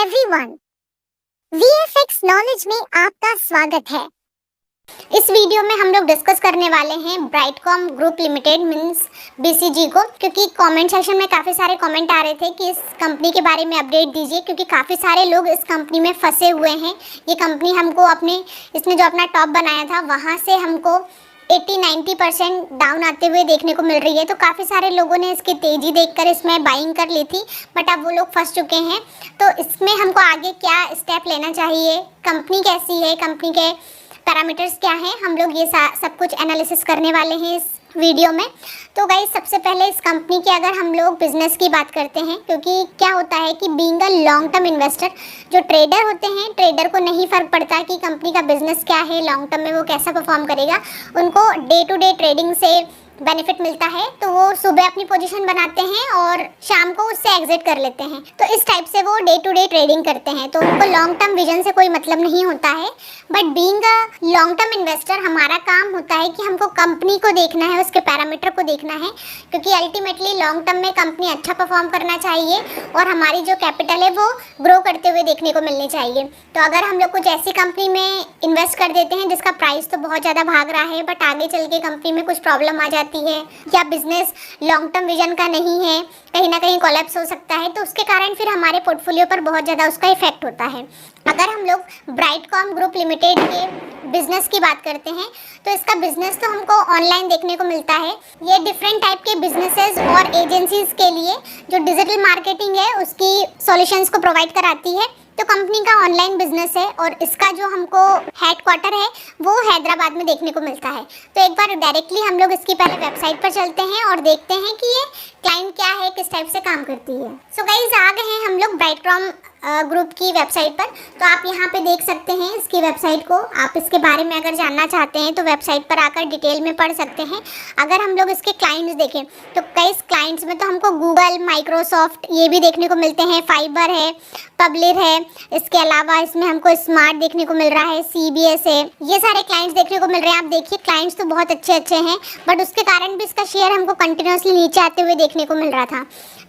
Everyone, VFX knowledge में आपका स्वागत है। इस वीडियो में हम लोग डिस्कस करने वाले हैं Brightcom group limited means BCG को, क्योंकि कमेंट सेक्शन में काफ़ी सारे कमेंट आ रहे थे कि इस कंपनी के बारे में अपडेट दीजिए, क्योंकि काफ़ी सारे लोग इस कंपनी में फंसे हुए हैं। ये कंपनी हमको इसने जो अपना टॉप बनाया था वहाँ से हमको 80-90% डाउन आते हुए देखने को मिल रही है। तो काफ़ी सारे लोगों ने इसकी तेज़ी देखकर इसमें बाइंग कर ली थी, बट अब वो लोग फंस चुके हैं। तो इसमें हमको आगे क्या स्टेप लेना चाहिए, कंपनी कैसी है, कंपनी के पैरामीटर्स क्या हैं, हम लोग ये सब कुछ एनालिसिस करने वाले हैं इस वीडियो में। तो गाइस, सबसे पहले इस कंपनी की अगर हम लोग बिजनेस की बात करते हैं, क्योंकि क्या होता है कि being a long term investor, जो ट्रेडर होते हैं, ट्रेडर को नहीं फ़र्क पड़ता कि कंपनी का बिजनेस क्या है, लॉन्ग टर्म में वो कैसा परफॉर्म करेगा। उनको डे टू डे ट्रेडिंग से बेनिफिट मिलता है, तो वो सुबह अपनी पोजीशन बनाते हैं और शाम को उससे एग्जिट कर लेते हैं। तो इस टाइप से वो डे टू डे ट्रेडिंग करते हैं, तो उनको लॉन्ग टर्म विजन से कोई मतलब नहीं होता है। But being a long term investor, हमारा काम होता है कि हमको कंपनी को देखना है, उसके पैरामीटर को देखना है, क्योंकि अल्टीमेटली लॉन्ग टर्म में कंपनी अच्छा परफॉर्म करना चाहिए और हमारी जो कैपिटल है वो ग्रो करते हुए देखने को मिलनी चाहिए। तो अगर हम लोग कुछ ऐसी कंपनी में इन्वेस्ट कर देते हैं जिसका प्राइस तो बहुत ज़्यादा भाग रहा है, बट आगे चल के कंपनी में कुछ प्रॉब्लम आ जाती है या बिजनेस लॉन्ग टर्म विजन का नहीं है, कहीं ना कहीं कोलैप्स हो सकता है, तो उसके कारण फिर हमारे पोर्टफोलियो पर बहुत ज़्यादा उसका इफेक्ट होता है। अगर हम लोग ब्राइटकॉम ग्रुप लिमिटेड के बिजनेस की बात करते हैं, तो इसका बिजनेस तो हमको ऑनलाइन देखने को मिलता है। ये डिफरेंट टाइप के बिजनेसेस और एजेंसीज के लिए जो डिजिटल मार्केटिंग है उसकी सॉल्यूशंस को प्रोवाइड कराती है। तो कंपनी का ऑनलाइन बिजनेस है और इसका जो हमको हेडक्वार्टर है वो हैदराबाद में देखने को मिलता है। तो एक बार डायरेक्टली हम लोग इसकी पहले वेबसाइट पर चलते हैं और देखते हैं कि ये क्लाइंट क्या है, किस टाइप से काम करती है। सो गाइस, आ गए हैं हम लोग ब्राइटकॉम ग्रुप की वेबसाइट पर। तो आप यहाँ पे देख सकते हैं इसकी वेबसाइट को। आप इसके बारे में अगर जानना चाहते हैं तो वेबसाइट पर आकर डिटेल में पढ़ सकते हैं। अगर हम लोग इसके क्लाइंट्स देखें तो कई क्लाइंट्स में तो हमको गूगल, माइक्रोसॉफ्ट ये भी देखने को मिलते हैं, फाइबर है, पब्लिर है, इसके अलावा इसमें हमको स्मार्ट देखने को मिल रहा है, सीबीएस है, ये सारे क्लाइंट्स देखने को मिल रहे हैं। आप देखिए क्लाइंट्स तो बहुत अच्छे अच्छे हैं, बट उसके कारण भी इसका शेयर हमको कंटिन्यूसली नीचे आते हुए देखने को मिल रहा था।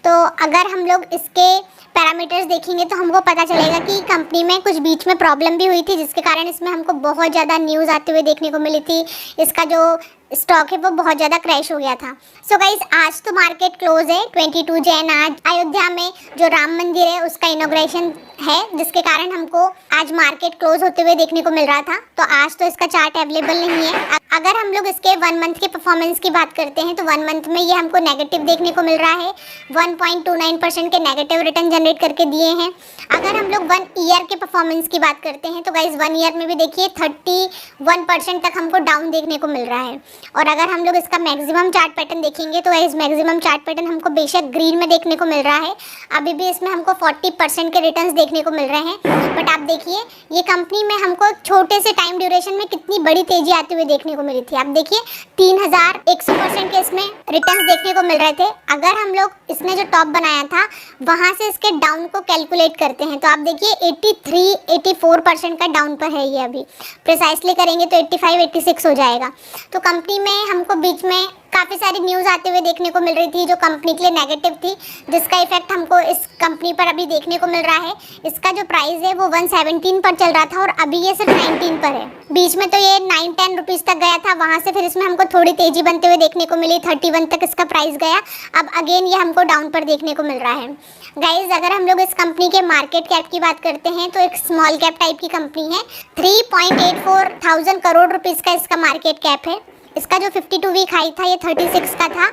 तो अगर हम लोग इसके पैरामीटर्स देखेंगे तो हमको पता चलेगा कि कंपनी में कुछ बीच में प्रॉब्लम भी हुई थी, जिसके कारण इसमें हमको बहुत ज़्यादा न्यूज़ आते हुए देखने को मिली थी। इसका जो स्टॉक है वो बहुत ज़्यादा क्रैश हो गया था। सो गाइस, आज तो मार्केट क्लोज है 22 जैन। आज अयोध्या में जो राम मंदिर है उसका इनॉग्रेशन है, जिसके कारण हमको आज मार्केट क्लोज होते हुए देखने को मिल रहा था। तो आज तो इसका चार्ट अवेलेबल नहीं है। अगर हम लोग इसके 1 मंथ के परफॉर्मेंस की बात करते हैं तो 1 मंथ में ये हमको नेगेटिव देखने को मिल रहा है, 1.29% के नेगेटिव रिटर्न जनरेट करके दिए हैं। अगर हम लोग 1 ईयर के परफॉर्मेंस की बात करते हैं तो गाइस 1 ईयर में भी देखिए 31% तक हमको डाउन देखने को मिल रहा है। और अगर हम लोग इसका मैक्सिमम चार्ट पैटर्न देखेंगे तो इस मैक्सिमम चार्ट पैटर्न हमको बेशक ग्रीन में देखने को मिल रहा है। अभी भी इसमें हमको 40% के रिटर्न्स देखने को मिल रहे हैं। बट आप देखिए ये कंपनी में हमको छोटे से टाइम ड्यूरेशन में कितनी बड़ी तेजी आते हुए देखने को मिली थी। आप देखिए 3100% के इसमें रिटर्न्स देखने को मिल रहे थे। अगर हम लोग इसने जो टॉप बनाया था वहाँ से इसके डाउन को कैलकुलेट करते हैं तो आप देखिए 83-84% का डाउन पर है। ये अभी प्रिसाइसली करेंगे तो 85-86 हो जाएगा। तो कंपनी में हमको बीच में काफ़ी सारी न्यूज़ आते हुए देखने को मिल रही थी जो कंपनी के लिए नेगेटिव थी, जिसका इफेक्ट हमको इस कंपनी पर अभी देखने को मिल रहा है। इसका जो प्राइस है वो 117 पर चल रहा था और अभी ये सिर्फ 19 पर है। बीच में तो ये 9-10 रुपीज़ तक गया था, वहाँ से फिर इसमें हमको थोड़ी तेज़ी बनते हुए देखने को मिली, 31 तक इसका प्राइस गया। अब अगेन ये हमको डाउन पर देखने को मिल रहा है। गाइज, अगर हम लोग इस कंपनी के मार्केट कैप की बात करते हैं तो एक स्मॉल कैप टाइप की कंपनी है। 3.84 थाउजेंड करोड़ रुपीज़ का इसका मार्केट कैप है। इसका जो 52 वीक हाई था ये 36 का था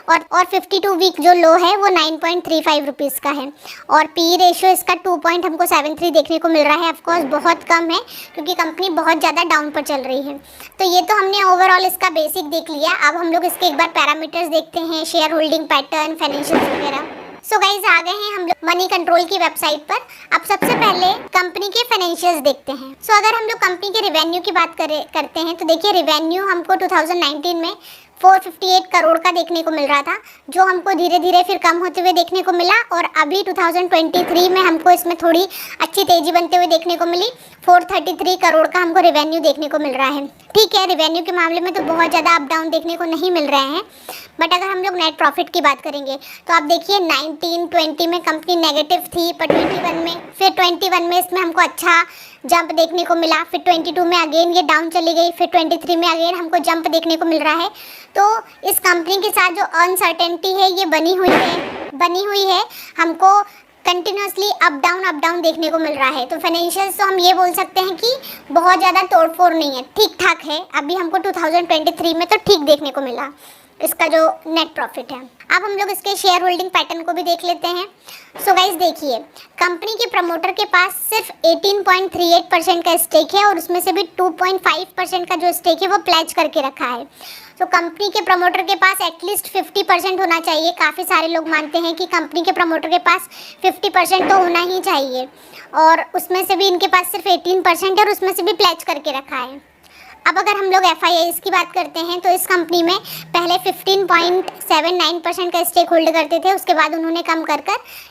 और 52 वीक जो लो है वो 9.35 रुपीज़ का है। और पी रेशियो इसका 2.73 देखने को मिल रहा है। ऑफकोर्स बहुत कम है क्योंकि कंपनी बहुत ज़्यादा डाउन पर चल रही है। तो ये तो हमने ओवरऑल इसका बेसिक देख लिया। अब हम लोग इसके एक बार पैरामीटर्स देखते हैं, शेयर होल्डिंग पैटर्न, फाइनेंशियल वगैरह। सो गाइज, आ गए हैं हम लोग मनी कंट्रोल की वेबसाइट पर। अब सबसे पहले कंपनी के फाइनेंशियल्स देखते हैं। सो अगर हम लोग कंपनी के रिवेन्यू की बात करते हैं तो देखिए रिवेन्यू हमको 2019 में 458 करोड़ का देखने को मिल रहा था, जो हमको धीरे धीरे फिर कम होते हुए देखने को मिला और अभी 2023 में हमको इसमें थोड़ी अच्छी तेजी बनते हुए देखने को मिली। 433 करोड़ का हमको रिवेन्यू देखने को मिल रहा है। ठीक है, रेवेन्यू के मामले में तो बहुत ज़्यादा अप डाउन देखने को नहीं मिल रहे हैं, बट अगर हम लोग नेट प्रॉफिट की बात करेंगे तो आप देखिए 19-20 में कंपनी नेगेटिव थी, पर 21 में इसमें हमको अच्छा जंप देखने को मिला, फिर 22 में अगेन ये डाउन चली गई, फिर 23 में अगेन हमको जंप देखने को मिल रहा है। तो इस कंपनी के साथ जो अनसर्टेनिटी है ये बनी हुई है, हमको कंटिन्यूसली अप डाउन देखने को मिल रहा है। तो फाइनेंशियल्स तो हम ये बोल सकते हैं कि बहुत ज़्यादा तोड़फोड़ नहीं है, ठीक ठाक है। अभी हमको 2023 में तो ठीक देखने को मिला इसका जो नेट प्रॉफिट है। अब हम लोग इसके शेयर होल्डिंग पैटर्न को भी देख लेते हैं। सो गाइस देखिए, कंपनी के प्रमोटर के पास सिर्फ 18.38% का स्टेक है और उसमें से भी 2.5% का जो स्टेक है वो प्लेज करके रखा है। तो कंपनी के प्रमोटर के पास एटलीस्ट 50% होना चाहिए। काफ़ी सारे लोग मानते हैं कि कंपनी के प्रमोटर के पास 50% तो होना ही चाहिए, और उसमें से भी इनके पास सिर्फ 18% है और उसमें से भी प्लेज करके रखा है। अब अगर हम लोग FIIs की बात करते हैं तो इस कंपनी में पहले 15.79% का स्टेक होल्ड करते थे, उसके बाद उन्होंने कम कर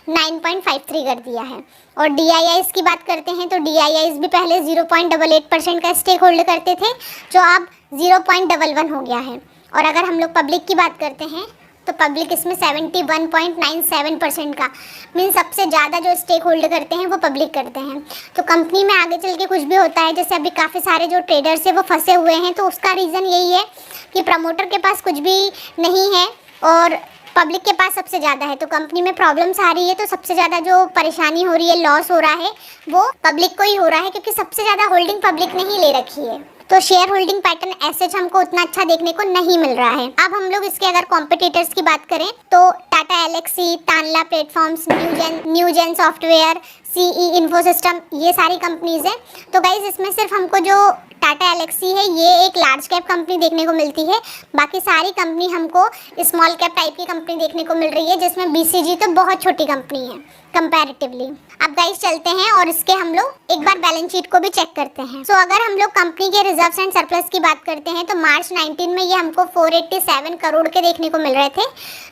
9.53 कर दिया है। और DIIs की बात करते हैं तो DIIs भी पहले 0.88% का स्टेक होल्ड करते थे, जो अब 0.11 हो गया है। और अगर हम लोग पब्लिक की बात करते हैं तो पब्लिक इसमें 71.97% का, मीन सबसे ज़्यादा जो स्टेक होल्ड करते हैं वो पब्लिक करते हैं। तो कंपनी में आगे चल के कुछ भी होता है, जैसे अभी काफ़ी सारे जो ट्रेडर्स हैं वो फंसे हुए हैं, तो उसका रीज़न यही है कि प्रमोटर के पास कुछ भी नहीं है और पब्लिक के पास सबसे ज़्यादा है। तो कंपनी में प्रॉब्लम्स आ रही है, तो सबसे ज़्यादा जो परेशानी हो रही है, लॉस हो रहा है, वो पब्लिक को ही हो रहा है, क्योंकि सबसे ज़्यादा होल्डिंग पब्लिक ने ही ले रखी है। तो शेयर होल्डिंग पैटर्न ऐसे हमको उतना अच्छा देखने को नहीं मिल रहा है। अब हम लोग इसके अगर कॉम्पिटिटर्स की बात करें तो Tata Elxsi, Tanla platforms, Newgen software, CE infosystem, ये सारी कंपनीज हैं। तो गाइज इसमें सिर्फ हमको जो टाटा एलेक्सी है ये एक लार्ज कैप कंपनी देखने को मिलती है, बाकी सारी कंपनी हमको स्मॉल कैप टाइप की कंपनी देखने को मिल रही है, जिसमें BCG तो बहुत छोटी कंपनी है कंपैरेटिवली। अब गाइस चलते हैं और इसके हम लोग एक बार बैलेंस शीट को भी चेक करते हैं। सो अगर हम लोग कंपनी के रिजर्व्स एंड सरप्लस की बात करते हैं तो मार्च 19 में ये हमको 487 करोड़ के देखने को मिल रहे थे,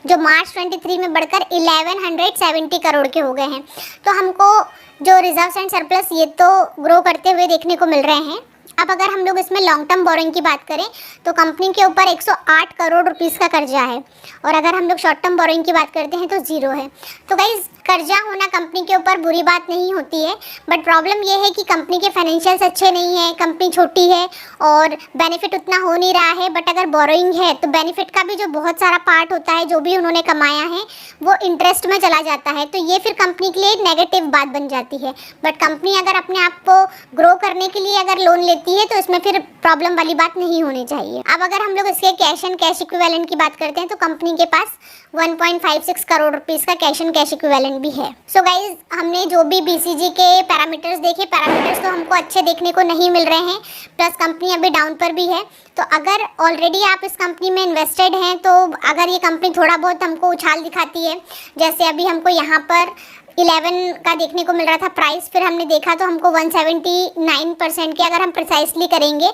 जो मार्च 23 में बढ़कर 1170 करोड़ के हो गए हैं। तो हमको जो रिजर्व्स एंड सरप्लस ये तो ग्रो करते हुए देखने को मिल रहे हैं। अब अगर हम लोग इसमें लॉन्ग टर्म बोरोइंग की बात करें तो कंपनी के ऊपर 108 करोड़ रुपीस का कर्जा है, और अगर हम लोग शॉर्ट टर्म बोरोइंग की बात करते हैं तो 0 है। तो गाइज कर्जा होना कंपनी के ऊपर बुरी बात नहीं होती है, बट प्रॉब्लम ये है कि कंपनी के फाइनेंशियल्स अच्छे नहीं है, कंपनी छोटी है और बेनिफिट उतना हो नहीं रहा है। बट अगर बोरोइंग है तो बेनिफिट का भी जो बहुत सारा पार्ट होता है, जो भी उन्होंने कमाया है, वो इंटरेस्ट में चला जाता है। तो ये फिर कंपनी के लिए एक नेगेटिव बात बन जाती है। बट कंपनी अगर अपने आप को ग्रो करने के लिए अगर लोन लेती है तो इसमें फिर प्रॉब्लम वाली बात नहीं होनी चाहिए। अब अगर हम लोग इसके कैश एंड कैश इक्विवेलेंट की बात करते हैं तो कंपनी के पास 1.56 करोड़ रुपीस का कैश एंड कैश इक्विवेलेंट भी है। सो गाइज हमने जो भी BCG के पैरामीटर्स देखे, पैरामीटर्स तो हमको अच्छे देखने को नहीं मिल रहे हैं, प्लस कंपनी अभी डाउन पर भी है। तो अगर ऑलरेडी आप इस कंपनी में इन्वेस्टेड हैं तो अगर ये कंपनी थोड़ा बहुत हमको उछाल दिखाती है, जैसे अभी हमको यहाँ पर 11 का देखने को मिल रहा था प्राइस, फिर हमने देखा तो हमको 179% के, अगर हम प्रिसाइसली करेंगे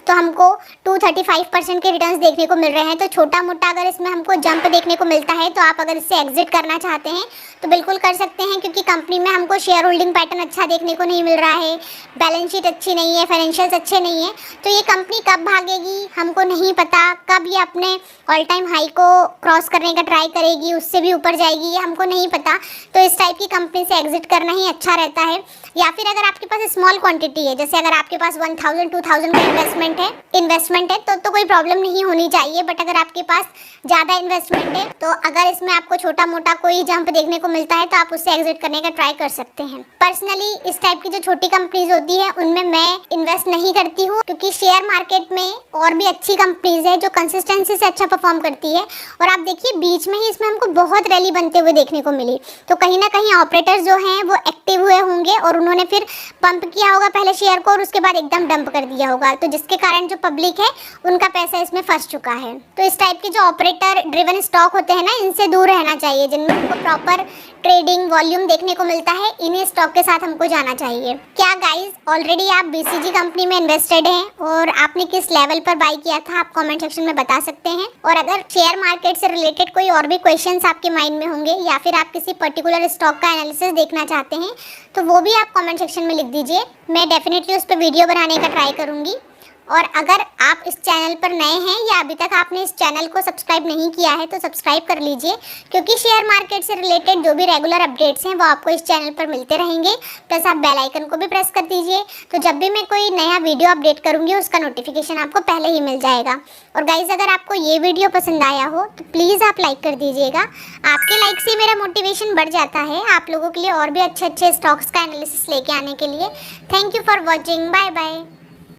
तो हमको 235% के रिटर्न्स देखने को मिल रहे हैं। तो छोटा मोटा अगर इसमें हमको जंप देखने को मिलता है तो आप अगर इससे एग्जिट करना चाहते हैं तो बिल्कुल कर सकते हैं, क्योंकि कंपनी में हमको शेयर होल्डिंग पैटर्न अच्छा देखने को नहीं मिल रहा है, बैलेंस शीट अच्छी नहीं है, फाइनेंशियल्स अच्छे नहीं है। तो ये कंपनी कब भागेगी हमको नहीं पता, कब ये अपने ऑल टाइम हाई को क्रॉस करने का ट्राई करेगी, उससे भी ऊपर जाएगी, ये हमको नहीं पता। तो इस टाइप की कंपनी से एग्जिट करना ही अच्छा रहता है। या फिर अगर आपके पास स्मॉल क्वांटिटी है, जैसे अगर आपके पास 1000-2000 का इन्वेस्टमेंट है तो कोई प्रॉब्लम नहीं होनी चाहिए। बट अगर आपके पास ज़्यादा इन्वेस्टमेंट है तो अगर इसमें आपको छोटा मोटा कोई जंप देखने को मिलता है तो आप उससे एग्जिट करने का ट्राई कर सकते हैं। पर्सनली इस टाइप की जो छोटी कंपनीज होती है उनमें मैं इन्वेस्ट नहीं करती हूँ, क्योंकि शेयर मार्केट में और भी अच्छी कंपनीज है जो कंसिस्टेंसी से अच्छा परफॉर्म करती है। और आप देखिए बीच में ही इसमें हमको बहुत रैली बनते हुए देखने को मिली, तो कहीं ना कहीं ऑपरेटर्स जो हैं वो एक्टिव हुए होंगे और उन्होंने फिर पंप किया होगा पहले शेयर को और उसके बाद एकदम डंप कर दिया होगा, तो जिसके कारण जो पब्लिक है उनका पैसा इसमें फंस चुका है। तो इस टाइप के जो ऑपरेटर ड्रिवन स्टॉक होते हैं ना, इनसे दूर रहना चाहिए। जिनमें हमको प्रॉपर ट्रेडिंग वॉल्यूम देखने को मिलता है, इन्हीं स्टॉक के साथ हमको जाना चाहिए। क्या गाइज ऑलरेडी आप BCG कंपनी में इन्वेस्टेड हैं और आपने किस लेवल पर बाई किया था, आप कमेंट सेक्शन में बता सकते हैं। और अगर शेयर मार्केट से रिलेटेड कोई और भी क्वेश्चंस आपके माइंड में होंगे या फिर आप किसी पर्टिकुलर स्टॉक का एनालिसिस देखना चाहते हैं तो वो भी आप कमेंट सेक्शन में लिख दीजिए, मैं डेफिनेटली उस पर वीडियो बनाने का ट्राई करूँगी। और अगर आप इस चैनल पर नए हैं या अभी तक आपने इस चैनल को सब्सक्राइब नहीं किया है तो सब्सक्राइब कर लीजिए, क्योंकि शेयर मार्केट से रिलेटेड जो भी रेगुलर अपडेट्स हैं वो आपको इस चैनल पर मिलते रहेंगे। प्लस आप बेल आइकन को भी प्रेस कर दीजिए, तो जब भी मैं कोई नया वीडियो अपडेट करूँगी उसका नोटिफिकेशन आपको पहले ही मिल जाएगा। और गाइज, अगर आपको ये वीडियो पसंद आया हो तो प्लीज़ आप लाइक कर दीजिएगा। आपके लाइक से मेरा मोटिवेशन बढ़ जाता है आप लोगों के लिए और भी अच्छे अच्छे स्टॉक्स का एनालिसिस लेके आने के लिए। Thank you for watching. Bye bye.